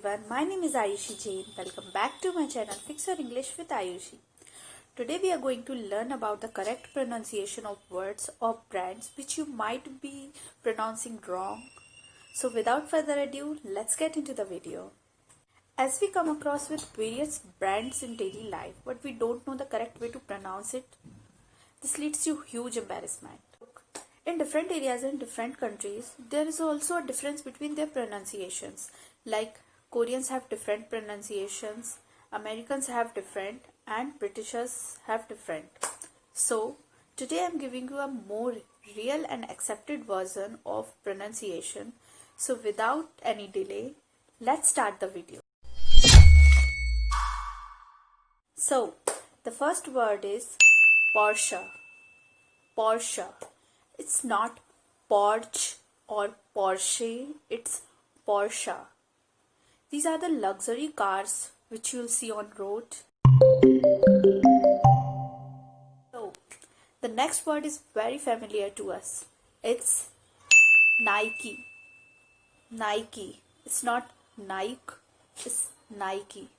everyone, my name is Ayushi Jain. Welcome back to my channel Fix Your English with Ayushi. Today we are going to learn about the correct pronunciation of words or brands which you might be pronouncing wrong. So without further ado, let's get into the video. As we come across with various brands in daily life but we don't know the correct way to pronounce it, this leads to huge embarrassment. In different areas and different countries, there is also a difference between their pronunciations. Like Koreans have different pronunciations, Americans have different, and Britishers have different. So, today I am giving you a more real and accepted version of pronunciation. So, without any delay, let's start the video. So, the first word is Porsche. Porsche. It's not Porsche or Porsche, it's Porsche. These are the luxury cars which you'll see on road. So, the next word is very familiar to us. It's Nike. Nike. It's not Nike, it's Nike.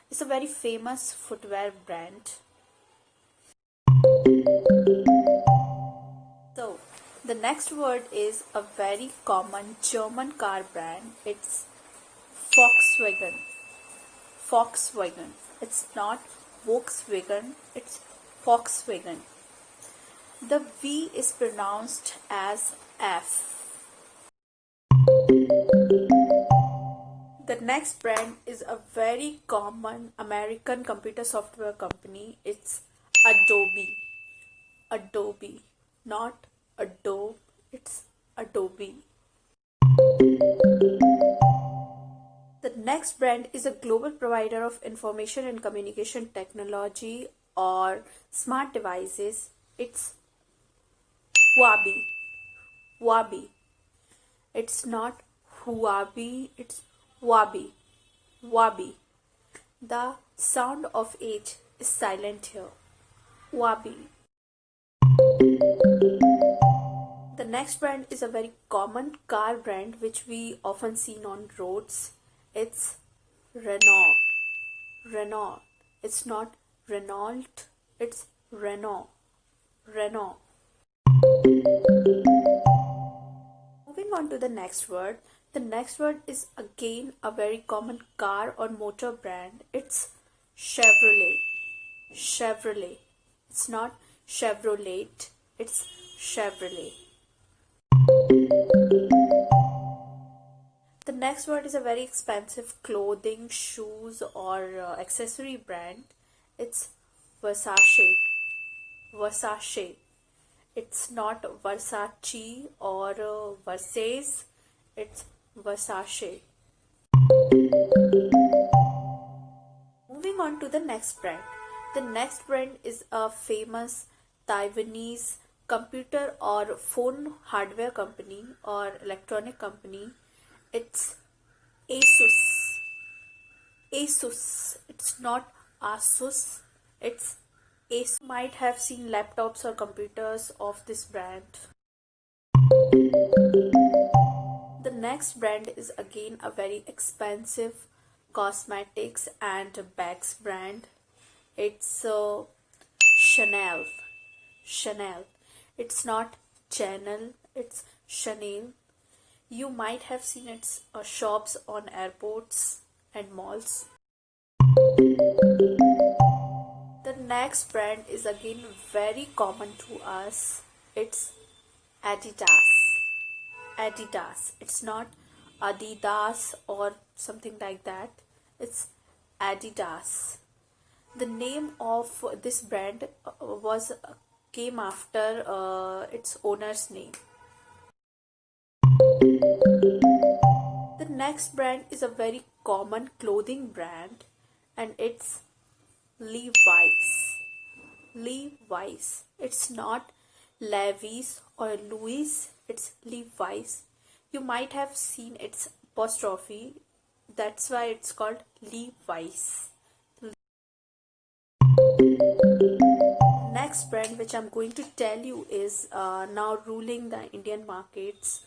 It's a very famous footwear brand. So, the next word is a very common German car brand. It's Volkswagen. Volkswagen. It's not Volkswagen, it's Volkswagen. The V is pronounced as F. The next brand is a very common American computer software company. It's Adobe. Adobe. Not Adobe, it's Adobe. The next brand is a global provider of information and communication technology or smart devices. It's Huawei. Huawei. It's not Huawei, it's Huawei. Huawei. The sound of H is silent here. Huawei. The next brand is a very common car brand which we often see on roads. It's Renault. Renault. It's not Renault, it's Renault. Renault. Moving on to the next word. The next word is again a very common car or motor brand. It's Chevrolet. Chevrolet. It's not Chevrolet, it's Chevrolet. The next word is a very expensive clothing, shoes or accessory brand. It's Versace. Versace. It's not Versace or Versace. It's Versace. Moving on to the next brand. The next brand is a famous Taiwanese computer or phone hardware company or electronic company. It's Asus. Asus. It's not Asus. It's Asus. You might have seen laptops or computers of this brand. The next brand is again a very expensive cosmetics and bags brand. It's Chanel. Chanel. It's not Chanel, it's Chanel. You might have seen its shops on airports and malls. The next brand is again very common to us. It's Adidas. Adidas. It's not Adidas or something like that. It's Adidas. The name of this brand came after its owner's name. The next brand is a very common clothing brand and it's Levi's. Levi's. It's not Levi's or Louis, it's Levi's. You might have seen its apostrophe, that's why it's called Levi's. Next brand which I'm going to tell you is now ruling the Indian markets.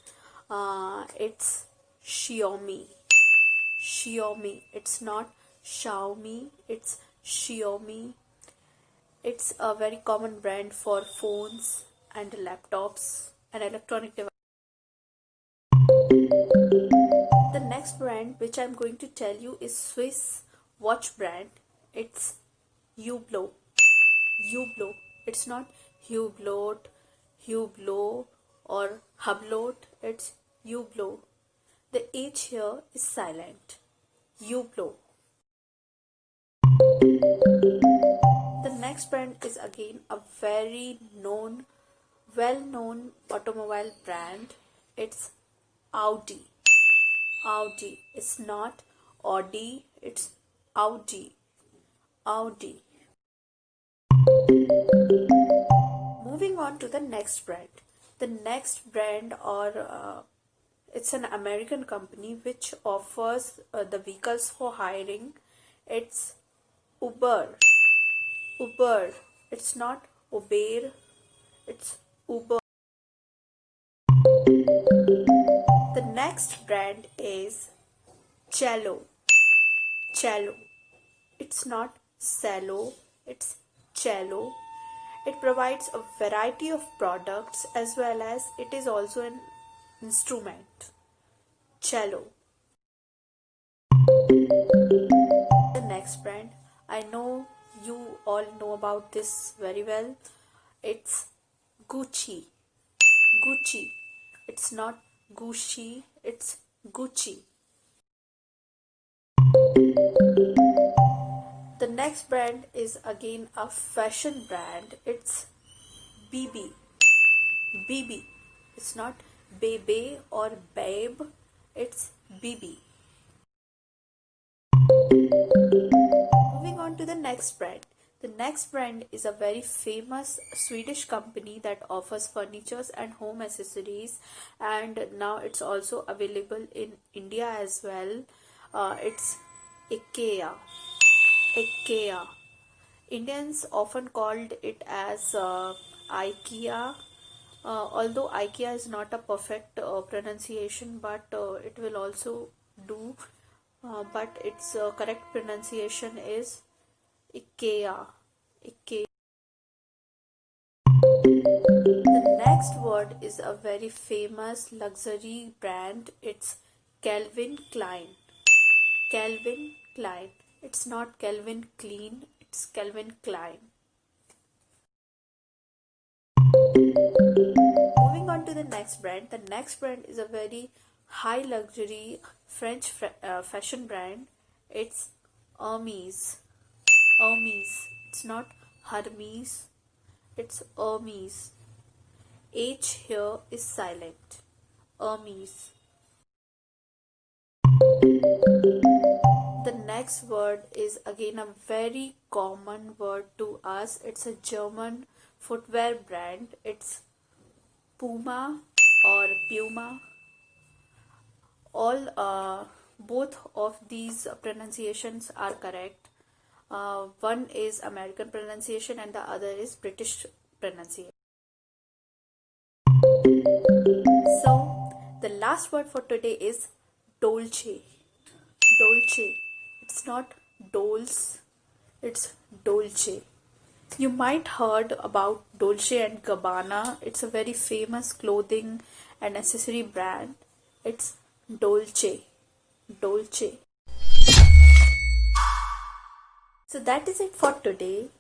It's Xiaomi. Xiaomi. It's not Xiaomi, it's Xiaomi. It's a very common brand for phones and laptops and electronic devices. The next brand which I'm going to tell you is Swiss watch brand. It's Hublot. Hublot. It's not Hublot, Hublot or Hublot. It's Hublot. The H here is silent. Hublot. The next brand is again a very well-known automobile brand. It's Audi. Audi. It's not Audi, it's Audi. Audi. Moving on to the next brand. The next brand, it's an American company which offers the vehicles for hiring. It's Uber. Uber. It's not Uber, it's Uber. The next brand is Cello. Cello. It's not Cello, it's Cello. It provides a variety of products as well as it is also an instrument. Cello. The next brand, I know you all know about this very well. It's Gucci. Gucci. It's not Gucci, it's Gucci. The next brand is again a fashion brand. It's Bibi. Bibi. It's not Bebe or Babe. It's Bibi. Moving on to the next brand. The next brand is a very famous Swedish company that offers furnitures and home accessories, and now it's also available in India as well. It's Ikea. Ikea. Indians often called it as Ikea, although Ikea is not a perfect pronunciation, but it will also do. But its correct pronunciation is Ikea. Ikea. The next word is a very famous luxury brand. It's Calvin Klein. Calvin Klein. It's not Calvin Klein, it's Calvin Klein. Moving on to the next brand. The next brand is a very high luxury French fashion brand. It's Hermes. Hermes. It's not Hermes, it's Hermes. H here is silent. Hermes. The next word is again a very common word to us. It's a German footwear brand. It's Puma or Puma. Both of these pronunciations are correct. One is American pronunciation and the other is British pronunciation. So the last word for today is Dolce. Dolce. It's not Dols, it's Dolce. You might heard about Dolce and Gabbana. It's a very famous clothing and accessory brand. It's Dolce. Dolce. So that is it for today.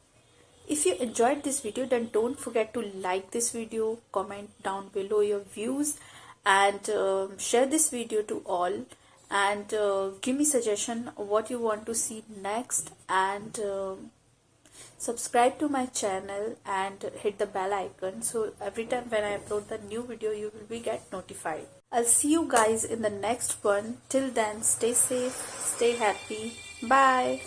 If you enjoyed this video, then don't forget to like this video, comment down below your views, and share this video to all, and give me suggestion what you want to see next, and subscribe to my channel and hit the bell icon so every time when I upload the new video you will be get notified. I'll see you guys in the next one. Till then, stay safe, stay happy. Bye.